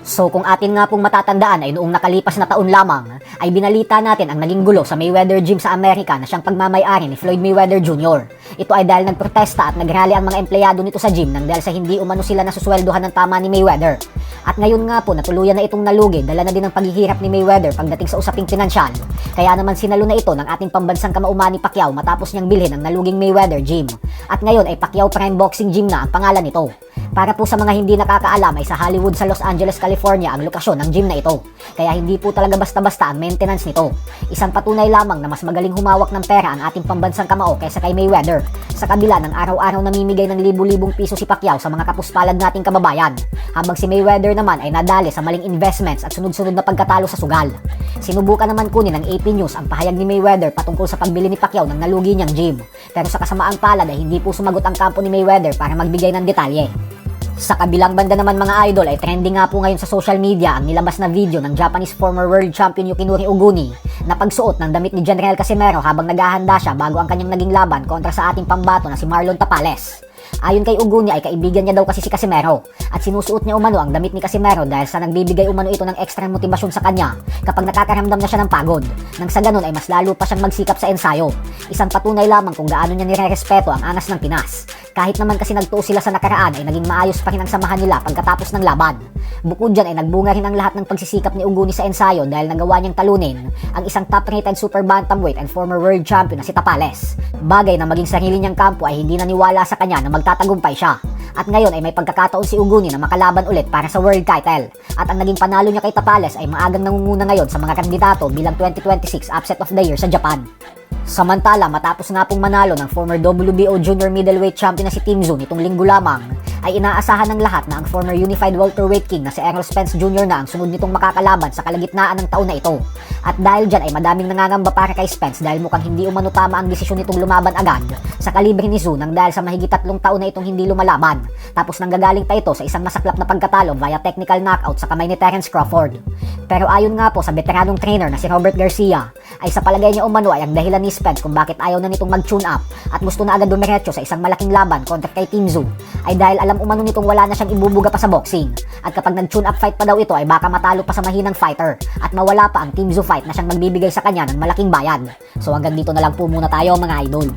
So kung atin nga pong matatandaan ay noong nakalipas na taon lamang, ay binalita natin ang naging gulo sa Mayweather Gym sa Amerika na siyang pagmamay-ari ni Floyd Mayweather Jr. Ito ay dahil nagprotesta at nagrally ang mga empleyado nito sa gym nang dahil sa hindi umano sila nasusweldohan ng tama ni Mayweather. At ngayon nga po natuluyan na itong nalugi, dala na din ang paghihirap ni Mayweather pagdating sa usaping pinansyal. Kaya naman sinalo na ito ng ating pambansang kamauman ni Pacquiao matapos niyang bilhin ang naluging Mayweather Gym. At ngayon ay Pacquiao Prime Boxing Gym na ang pangalan nito. Para po sa mga hindi nakakaalam ay sa Hollywood sa Los Angeles, California ang lokasyon ng gym na ito. Kaya hindi po talaga basta-basta ang maintenance nito. Isang patunay lamang na mas magaling humawak ng pera ang ating pambansang kamao kaysa kay Mayweather. Sa kabila ng araw-araw namimigay ng libu-libong piso si Pacquiao sa mga kapuspalad nating kababayan. Habang si Mayweather naman ay nadali sa maling investments at sunod-sunod na pagkatalo sa sugal. Sinubukan naman kunin ng AP News ang pahayag ni Mayweather patungkol sa pagbili ni Pacquiao ng nalugi niyang gym. Pero sa kasamaang palad ay hindi po sumagot ang kampo ni Mayweather para magbigay ng detalye. Sa kabilang banda naman mga idol ay trending nga po ngayon sa social media ang nilabas na video ng Japanese former world champion Yukinori Oguni na pagsuot ng damit ni General Casimero habang naghahanda siya bago ang kanyang naging laban kontra sa ating pambato na si Marlon Tapales. Ayon kay Oguni ay kaibigan niya daw kasi si Casimero at sinusuot niya umano ang damit ni Casimero dahil sa nagbibigay umano ito ng extra motibasyon sa kanya kapag nakakaramdam na siya ng pagod. Nang sa ganun ay mas lalo pa siyang magsikap sa ensayo. Isang patunay lamang kung gaano niya nirerespeto ang angas ng Pinas. Kahit naman kasi nagtuo sila sa nakaraan ay naging maayos pa rin ang samahan nila pagkatapos ng laban. Bukod dyan ay nagbunga rin ang lahat ng pagsisikap ni Oguni sa ensayo dahil nagawa niyang talunin ang isang top-rated super bantamweight and former world champion na si Tapales. Bagay na maging sarili niyang kampo ay hindi naniwala sa kanya na magtatagumpay siya. At ngayon ay may pagkakataon si Oguni na makalaban ulit para sa world title. At ang naging panalo niya kay Tapales ay maagang nangunguna ngayon sa mga kandidato bilang 2026 Upset of the Year sa Japan. Samantala, matapos nga pong manalo ng former WBO Junior Middleweight Champion na si Tim Tszyu nitong linggo lamang, ay inaasahan ng lahat na ang former Unified Welterweight King na si Errol Spence Jr. na ang sunod nitong makakalaban sa kalagitnaan ng taon na ito. At dahil dyan ay madaming nangangamba para kay Spence dahil mukhang hindi umano tama ang desisyon nitong lumaban agad sa kalibre ni Tszyu nang dahil sa mahigit 3 taon na itong hindi lumalaban. Tapos nanggagaling pa ito sa isang masaklap na pagkatalo via technical knockout sa kamay ni Terence Crawford. Pero ayon nga po sa veteranong trainer na si Robert Garcia, ay sa palagay niya umano ay ang dahilan ni Spence kung bakit ayaw na nitong mag-tune up at gusto na agad dumiretso sa isang malaking laban kontra kay Tim Tszyu ay dahil alam umano nitong wala na siyang ibubuga pa sa boxing at kapag nag-tune up fight pa daw ito ay baka matalo pa sa mahinang fighter at mawala pa ang Tim Tszyu fight na siyang magbibigay sa kanya ng malaking bayad. So hanggang dito na lang po muna tayo mga idol.